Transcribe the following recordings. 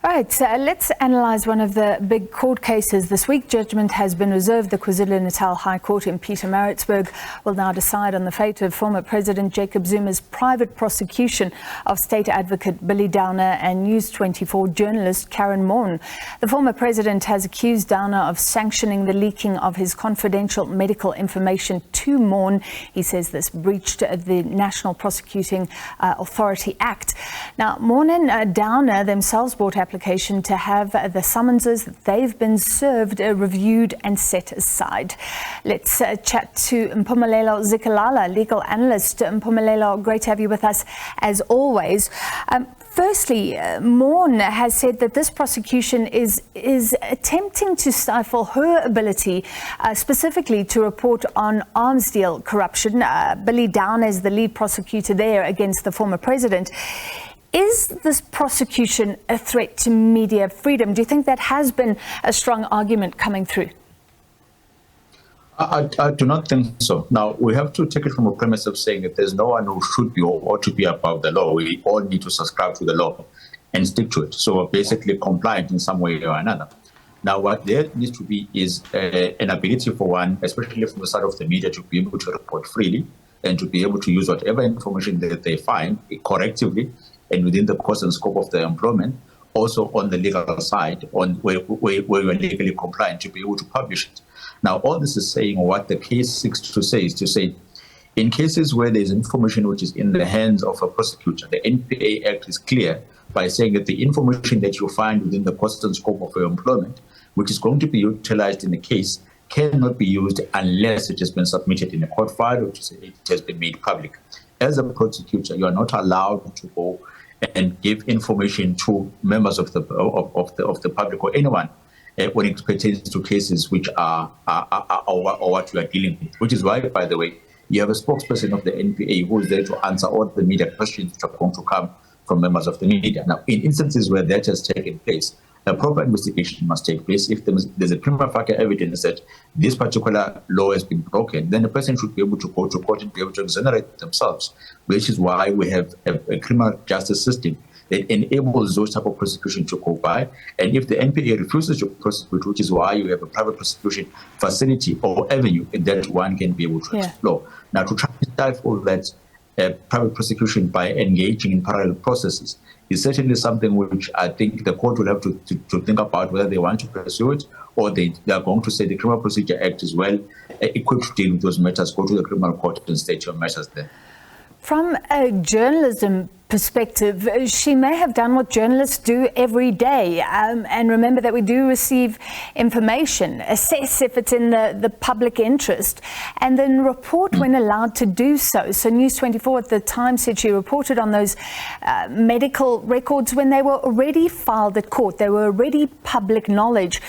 Right, so let's analyse one of the big court cases this week. Judgment has been reserved. The KwaZulu-Natal High Court in Pietermaritzburg will now decide on the fate of former President Jacob Zuma's private prosecution of State Advocate Billy Downer and News 24 journalist Karyn Maughan. The former president has accused Downer of sanctioning the leaking of his confidential medical information to Maughan. He says this breached the National Prosecuting Authority Act. Now, Maughan and Downer themselves brought application to have the summonses that they've been served reviewed and set aside. Let's chat to Mpumelelo Zikalala, legal analyst. Mpumelelo, great to have you with us as always. Firstly, Maughan has said that this prosecution is attempting to stifle her ability specifically to report on arms deal corruption. Billy Downer is the lead prosecutor there against the former president. Is this prosecution a threat to media freedom? Do you think that has been a strong argument coming through? I do not think so. Now, we have to take it from a premise of saying that there's no one who should be or ought to be above the law. We all need to subscribe to the law and stick to it. So we're basically compliant in some way or another. Now, what there needs to be is an ability for one, especially from the side of the media, to be able to report freely and to be able to use whatever information that they find correctively and within the course and scope of their employment, also on the legal side, on where we're legally compliant to be able to publish it. Now, all this is saying what the case seeks to say is to say, in cases where there's information which is in the hands of a prosecutor, the NPA Act is clear by saying that the information that you find within the course and scope of your employment, which is going to be utilized in the case, cannot be used unless it has been submitted in a court file or it has been made public. As a prosecutor, you are not allowed to go and give information to members of the public or anyone when it pertains to cases which are what you are dealing with. Which is why, by the way, you have a spokesperson of the NPA who is there to answer all the media questions which are going to come from members of the media. Now, in instances where that has taken place, a proper investigation must take place. If there's a prima facie evidence that this particular law has been broken, then the person should be able to go to court and be able to exonerate themselves, which is why we have a criminal justice system that enables those type of prosecution to go by. And if the NPA refuses to prosecute, which is why you have a private prosecution facility or avenue that one can be able to explore. Now, to try to stifle that private prosecution by engaging in parallel processes is certainly something which I think the court will have to think about whether they want to pursue it or they are going to say the Criminal Procedure Act is well equipped to deal with those matters, go to the criminal court and state your matters there. From a journalism perspective, she may have done what journalists do every day. And remember that we do receive information, assess if it's in the public interest, and then report when allowed to do so. So News 24 at the time said she reported on those medical records when they were already filed at court. They were already public knowledge.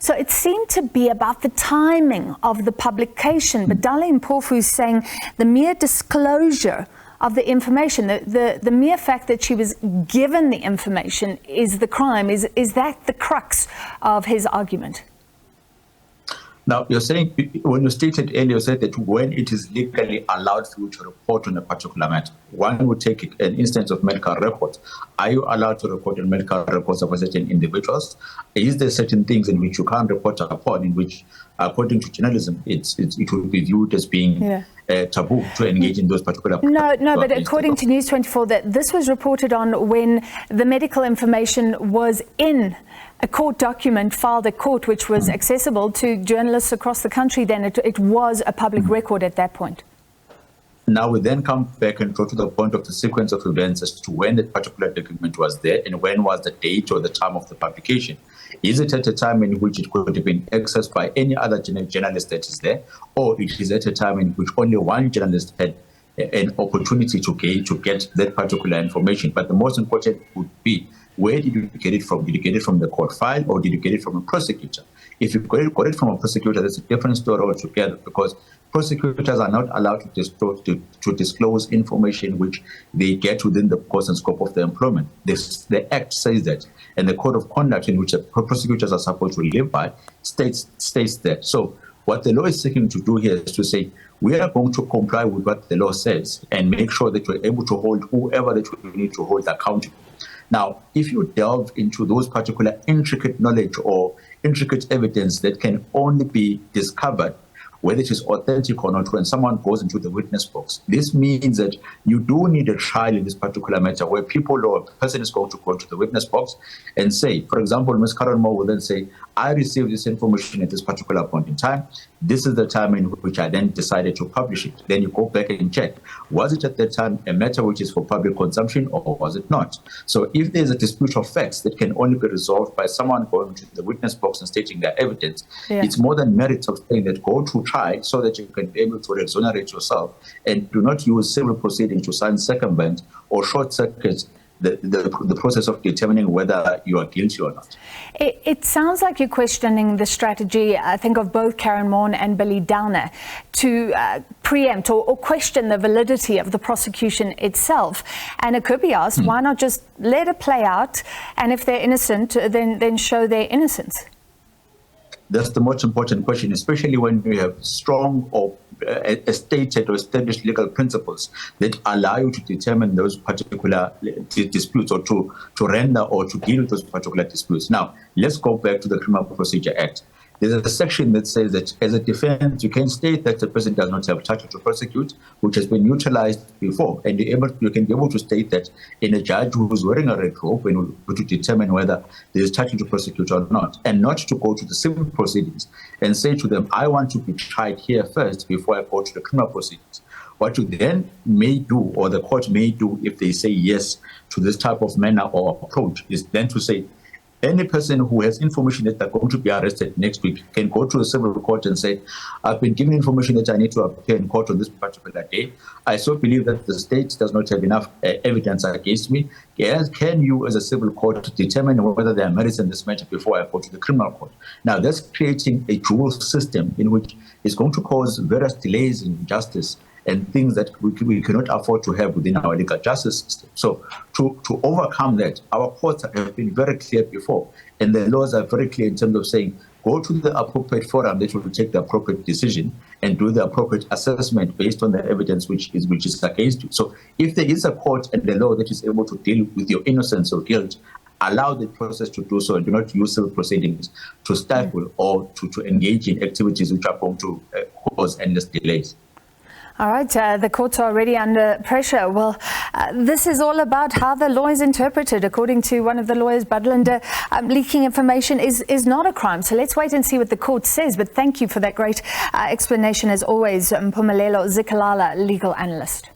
So it seemed to be about the timing of the publication. But Dale Mpofu is saying the mere disclosure of the information, the mere fact that she was given the information is the crime. Is that the crux of his argument? Now, you're saying, when you stated earlier, you said that when it is legally allowed for you to report on a particular matter, one would take an instance of medical records. Are you allowed to report on medical records of certain individuals? Is there certain things in which you can't report upon, in which, according to journalism, it would be viewed as being taboo to engage in those particular... No, but according to News 24, that this was reported on when the medical information was in a court document filed at court, which was accessible to journalists across the country. Then it was a public record at that point. Now we then come back and go to the point of the sequence of events as to when that particular document was there and when was the date or the time of the publication. Is it at a time in which it could have been accessed by any other journalist that is there, or it is at a time in which only one journalist had an opportunity to get that particular information? But the most important would be, where did you get it from? Did you get it from the court file or did you get it from a prosecutor? If you got it from a prosecutor, that's a different story altogether, because prosecutors are not allowed to disclose information which they get within the course and scope of their employment. The Act says that, and the code of conduct in which prosecutors are supposed to live by states that. So what the law is seeking to do here is to say, we are going to comply with what the law says and make sure that we're able to hold whoever that we need to hold accountable. Now, if you delve into those particular intricate knowledge or intricate evidence that can only be discovered whether it is authentic or not when someone goes into the witness box. This means that you do need a trial in this particular matter where people or a person is going to go into the witness box and say, for example, Ms. Karyn Maughan will then say, I received this information at this particular point in time. This is the time in which I then decided to publish it. Then you go back and check, was it at that time a matter which is for public consumption or was it not? So if there's a dispute of facts that can only be resolved by someone going to the witness box and stating their evidence, it's more than merit of saying that go to trial so that you can be able to exonerate yourself and do not use civil proceedings to circumvent or short circuit the process of determining whether you are guilty or not. It sounds like you're questioning the strategy, I think, of both Karyn Maughan and Billy Downer to preempt or question the validity of the prosecution itself. And it could be asked, why not just let it play out? And if they're innocent, then show their innocence. That's the most important question, especially when you have strong or stated or established legal principles that allow you to determine those particular disputes or to render or to deal with those particular disputes. Now, let's go back to the Criminal Procedure Act. There's a section that says that as a defense, you can state that the person does not have charge to prosecute, which has been neutralized before. And you can be able to state that in a judge who is wearing a red robe and to determine whether there is charge to prosecute or not, and not to go to the civil proceedings and say to them, I want to be tried here first before I go to the criminal proceedings. What you then may do, or the court may do if they say yes to this type of manner or approach, is then to say, any person who has information that they're going to be arrested next week can go to a civil court and say, I've been given information that I need to appear in court on this particular day. I so believe that the state does not have enough evidence against me. Can you, as a civil court, determine whether there are merits in this matter before I go to the criminal court? Now, that's creating a dual system in which it's going to cause various delays in justice and things that we cannot afford to have within our legal justice system. So to overcome that, our courts have been very clear before, and the laws are very clear in terms of saying, go to the appropriate forum that will take the appropriate decision and do the appropriate assessment based on the evidence which is against you. So if there is a court and the law that is able to deal with your innocence or guilt, allow the process to do so and do not use civil proceedings to stifle or to engage in activities which are going to cause endless delays. All right, the courts are already under pressure. Well, this is all about how the law is interpreted. According to one of the lawyers, Budlander, leaking information is not a crime. So let's wait and see what the court says. But thank you for that great explanation, as always, Mpumelelo Zikalala, legal analyst.